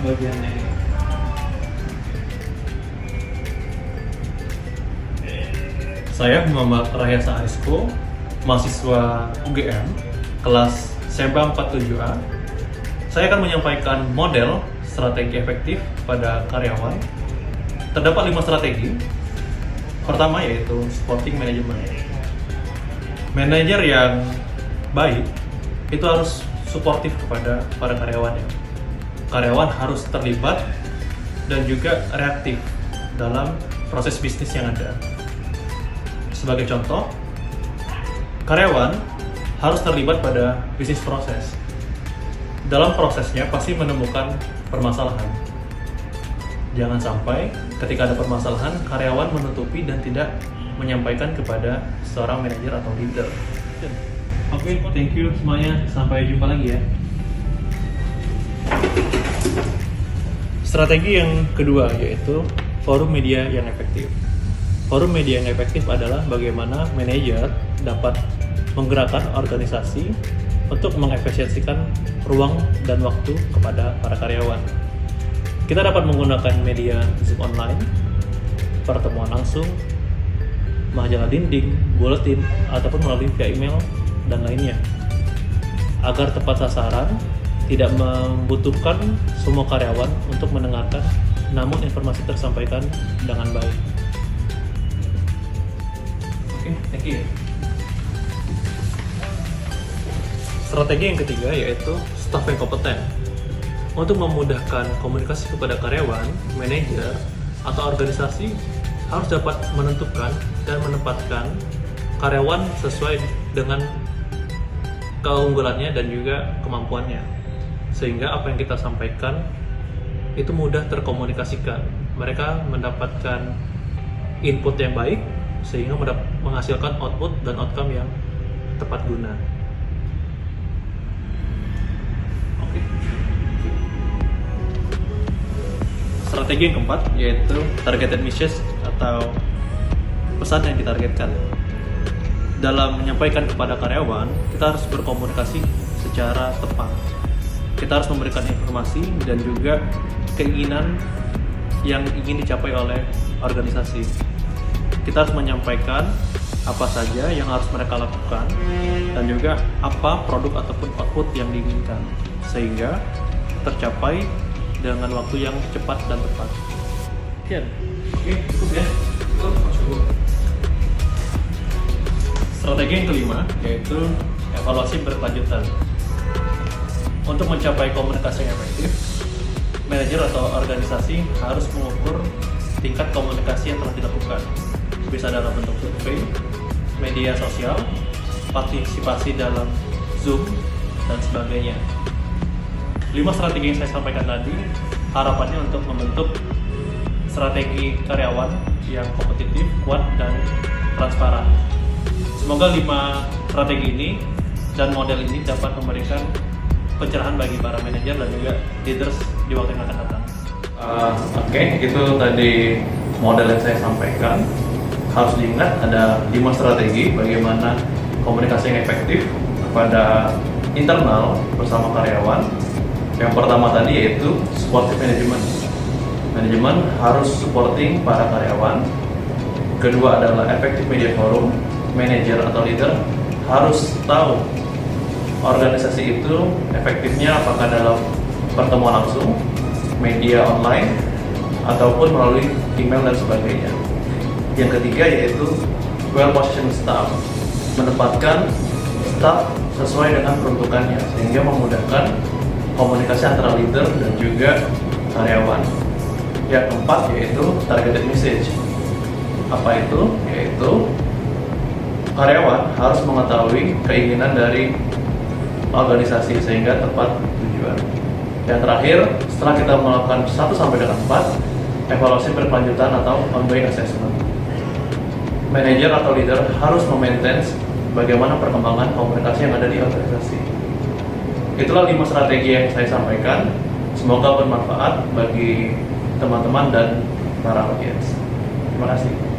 bagiannya ini. Saya Muhammad Rahyasa Arisko, mahasiswa UGM, kelas SEBA 47A. Saya akan menyampaikan model strategi efektif pada karyawan. Terdapat 5 strategi. Pertama yaitu supporting management. Manajer yang baik itu harus suportif kepada para karyawannya. Karyawan harus terlibat dan juga reaktif dalam proses bisnis yang ada. Sebagai contoh, karyawan harus terlibat pada bisnis proses. Dalam prosesnya pasti menemukan permasalahan. Jangan sampai ketika ada permasalahan, karyawan menutupi dan tidak menyampaikan kepada seorang manajer atau leader. Oke, thank you semuanya. Sampai jumpa lagi ya. Strategi yang kedua yaitu forum media yang efektif. Forum media yang efektif adalah bagaimana manajer dapat menggerakkan organisasi untuk mengefisiensikan ruang dan waktu kepada para karyawan. Kita dapat menggunakan media Zoom online, pertemuan langsung, majalah dinding, buletin, ataupun melalui via email dan lainnya. Agar tepat sasaran, tidak membutuhkan semua karyawan untuk mendengarkan, namun informasi tersampaikan dengan baik. Oke, thank you. Strategi yang ketiga yaitu staff yang kompeten. Untuk memudahkan komunikasi kepada karyawan, manajer, atau organisasi harus dapat menentukan dan menempatkan karyawan sesuai dengan keunggulannya dan juga kemampuannya. Sehingga apa yang kita sampaikan itu mudah terkomunikasikan. Mereka mendapatkan input yang baik sehingga menghasilkan output dan outcome yang tepat guna. Oke. Strategi yang keempat yaitu targeted message atau pesan yang ditargetkan. Dalam menyampaikan kepada karyawan, kita harus berkomunikasi secara tepat. Kita harus memberikan informasi dan juga keinginan yang ingin dicapai oleh organisasi. Kita harus menyampaikan apa saja yang harus mereka lakukan dan juga apa produk ataupun output yang diinginkan sehingga tercapai dengan waktu yang cepat dan tepat. Oke, cukup ya. Cukup. Strategi yang kelima yaitu evaluasi berkelanjutan. Untuk mencapai komunikasi yang efektif, manajer atau organisasi harus mengukur tingkat komunikasi yang telah dilakukan. Bisa dalam bentuk survei, media sosial, partisipasi dalam Zoom, dan sebagainya. 5 strategi yang saya sampaikan tadi harapannya untuk membentuk strategi karyawan yang kompetitif, kuat, dan transparan. Semoga 5 strategi ini dan model ini dapat memberikan pencerahan bagi para manajer dan juga leaders di waktu yang akan datang. Oke, itu tadi model yang saya sampaikan. Harus diingat ada 5 strategi bagaimana komunikasi yang efektif kepada internal bersama karyawan. Yang pertama tadi yaitu supportive management. Manajemen harus supporting para karyawan. Kedua adalah effective media forum. Manager atau leader harus tahu organisasi itu efektifnya apakah dalam pertemuan langsung, media online, ataupun melalui email dan sebagainya. Yang ketiga yaitu well-positioned staff, menempatkan staff sesuai dengan peruntukannya sehingga memudahkan komunikasi antara leader dan juga karyawan. Yang keempat yaitu targeted message. Apa itu? Yaitu karyawan harus mengetahui keinginan dari organisasi sehingga tepat tujuan. Yang terakhir, setelah kita melakukan 1 sampai dengan 4, evaluasi berkelanjutan atau ongoing assessment. Manajer atau leader harus memaintain bagaimana perkembangan komunikasi yang ada di organisasi. Itulah 5 strategi yang saya sampaikan. Semoga bermanfaat bagi teman-teman dan para audiens. Terima kasih.